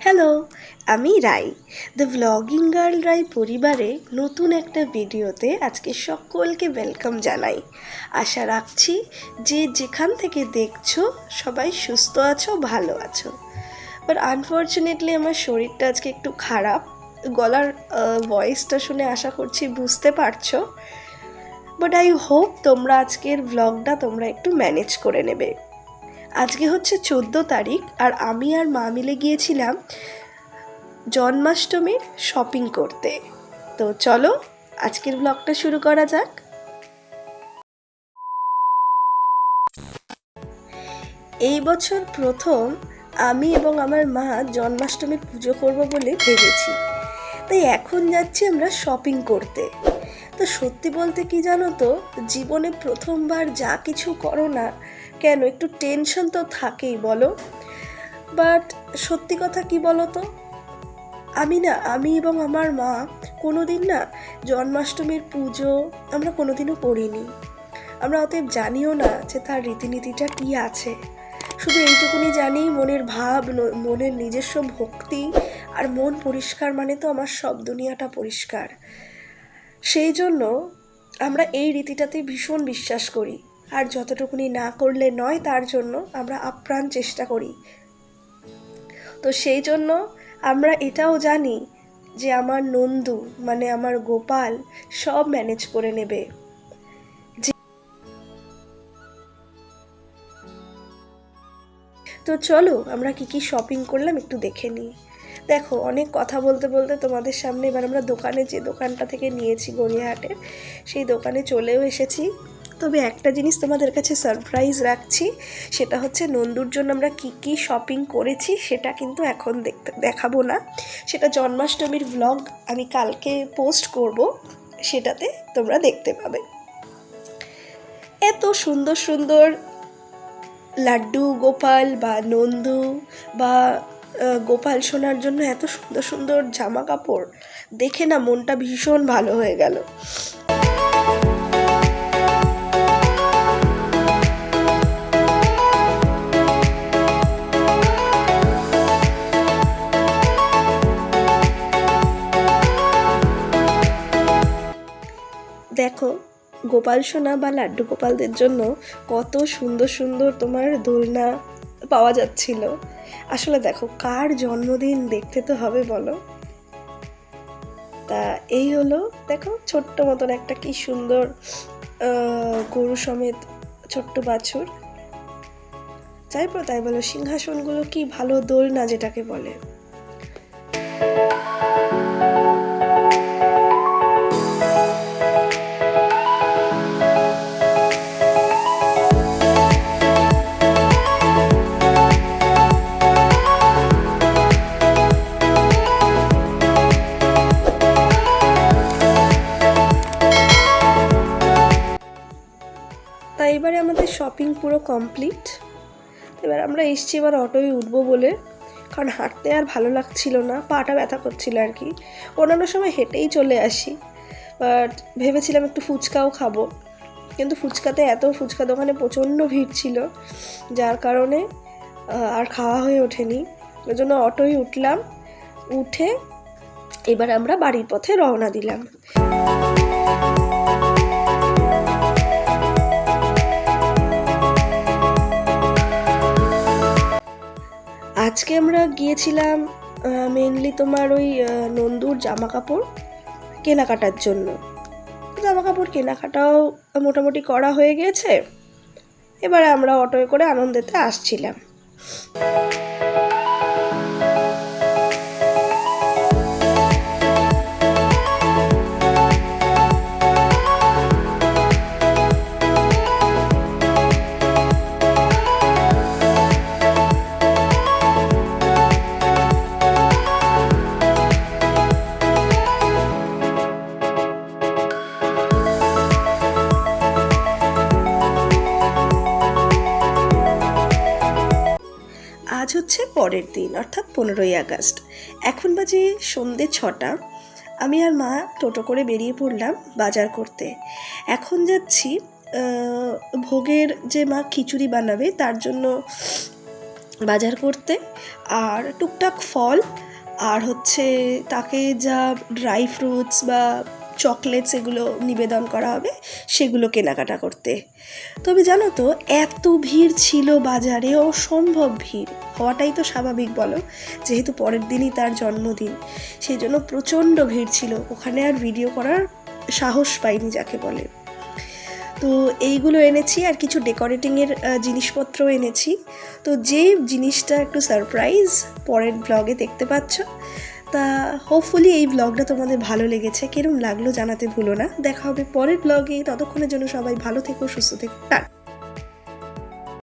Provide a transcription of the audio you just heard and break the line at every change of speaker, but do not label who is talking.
Hello, আমি রাই। The vlogging girl রাই পরিবারে নতুন একটা ভিডিওতে আজকে সকলকে ওয়েলকাম জানাই। আশা রাখছি যে যেখান থেকে দেখছো সবাই সুস্থ আছো, ভালো আছো। বাট আনফর্চুনেটলি আমার শরীরটা আজকে একটু খারাপ। গলার ভয়েসটা শুনে আশা করছি বুঝতে পারছো। বাট আই হোপ তোমরা আজকের ভ্লগটা তোমরা একটু ম্যানেজ করে নেবে। আজকে হচ্ছে 14 তারিখ আর আমি আর মা মিলে গিয়েছিলাম জন্মাষ্টমীর শপিং করতে। তো চলো আজকের ব্লগটা শুরু করা যাক। এই বছর প্রথম আমি এবং আমার মা জন্মাষ্টমীর পুজো করব বলে ভেবেছি, তাই এখন যাচ্ছি আমরা শপিং করতে। তো সত্যি বলতে কি জানো তো, জীবনে প্রথমবার যা কিছু করো না কেন একটু টেনশন তো থাকেই বলো। বাট সত্যি কথা কি বলো তো, আমি এবং আমার মা কোনোদিন না জন্মাষ্টমীর পুজো আমরা কোনোদিনও করিনি। আমরা অতএব জানিও না যে তার রীতিনীতিটা কী আছে। শুধু এইটুকুনি জানি মনের ভাব, মনের নিজস্ব ভক্তি আর মন পরিষ্কার মানে তো আমার সব দুনিয়াটা পরিষ্কার। সেই জন্য আমরা এই রীতিটাতে ভীষণ বিশ্বাস করি, আর যতটুকুনি না করলে নয় তার জন্য আমরা আপ্রাণ চেষ্টা করি। তো সেই জন্য আমরা এটাও জানি যে আমার নন্দু মানে আমার গোপাল সব ম্যানেজ করে নেবে। তো চলো আমরা কি শপিং করলাম একটু দেখে নিই। দেখো, অনেক কথা বলতে বলতে তোমাদের সামনে এবার আমরা যে দোকানটা থেকে নিয়েছি গড়িয়াহাটের, সেই দোকানে চলেও এসেছি। তবে একটা জিনিস তোমাদের কাছে সারপ্রাইজ রাখছি, সেটা হচ্ছে নন্দুর জন্য আমরা কি শপিং করেছি সেটা কিন্তু এখন দেখাবো না। সেটা জন্মাষ্টমীর ব্লগ আমি কালকে পোস্ট করব, সেটাতে তোমরা দেখতে পাবে। এত সুন্দর সুন্দর লাড্ডু গোপাল বা নন্দু বা গোপাল সোনার জন্য এত সুন্দর সুন্দর জামা কাপড় দেখে না মনটা ভীষণ ভালো হয়ে গেল। দেখো, গোপাল সোনা বা লাড্ডু গোপালদের জন্য কত সুন্দর সুন্দর তোমার দোলনা পাওয়া যাচ্ছিল। আসলে দেখো, কার জন্মদিন দেখতে তো হবে বলো। তা এই হলো, দেখো ছোট্ট মতন একটা কি সুন্দর গরু সমেত ছোট্ট বাছুর। তাই বলো, সিংহাসনগুলো কি ভালো দোলনা যেটাকে বলে। তাই এবারে আমাদের শপিং পুরো কমপ্লিট। এবার আমরা এসছি এবার অটোয় উঠবো বলে, কারণ হাঁটতে আর ভালো লাগছিল না, পাটা ব্যথা করছিল আর কি। অন্যান্য সময় হেঁটেই চলে আসি, বাট ভেবেছিলাম একটু ফুচকাও খাবো, কিন্তু ফুচকা দোকানে প্রচণ্ড ভিড় ছিল, যার কারণে আর খাওয়া হয়ে ওঠেনি। ওই জন্য অটোয় উঠলাম, উঠে এবার আমরা বাড়ির পথে রওনা দিলাম। আজকে আমরা গিয়েছিলাম মেনলি তোমার ওই নন্দুর জামা কাপড় কেনাকাটার জন্য। জামা কাপড় কেনাকাটাও মোটামুটি করা হয়ে গেছে, এবারে আমরা অটোয় করে আনন্দেতে আসছিলাম। আজ হচ্ছে পরের দিন, অর্থাৎ 15ই আগস্ট। এখন বাজে সন্ধ্যে 6টা। আমি আর মা টোটো করে বেরিয়ে পড়লাম বাজার করতে। এখন যাচ্ছি ভোগের যে মা খিচুড়ি বানাবে তার জন্য বাজার করতে, আর টুকটাক ফল, আর হচ্ছে তাকে যা ড্রাই ফ্রুটস বা চকলেটস এগুলো নিবেদন করা হবে সেগুলো কেনাকাটা করতে। তবে জানো তো, এত ভিড় ছিল বাজারে, অসম্ভব ভিড় হওয়াটাই তো স্বাভাবিক বলো, যেহেতু পরের দিনই তার জন্মদিন, সেই জন্য প্রচণ্ড ভিড় ছিল। ওখানে আর ভিডিও করার সাহস পাইনি যাকে বলে। তো এইগুলো এনেছি, আর কিছু ডেকোরেটিংয়ের জিনিসপত্র এনেছি। তো যে জিনিসটা একটু সারপ্রাইজ, পরের ব্লগে দেখতে পাচ্ছ। তা হোপফুলি এই ব্লগটা তোমাদের ভালো লেগেছে, কিরম লাগলো জানাতে ভুলো না। দেখা হবে পরের ব্লগে, ততক্ষণের জন্য সবাই ভালো থেকো, সুস্থ থেকো, টাটা।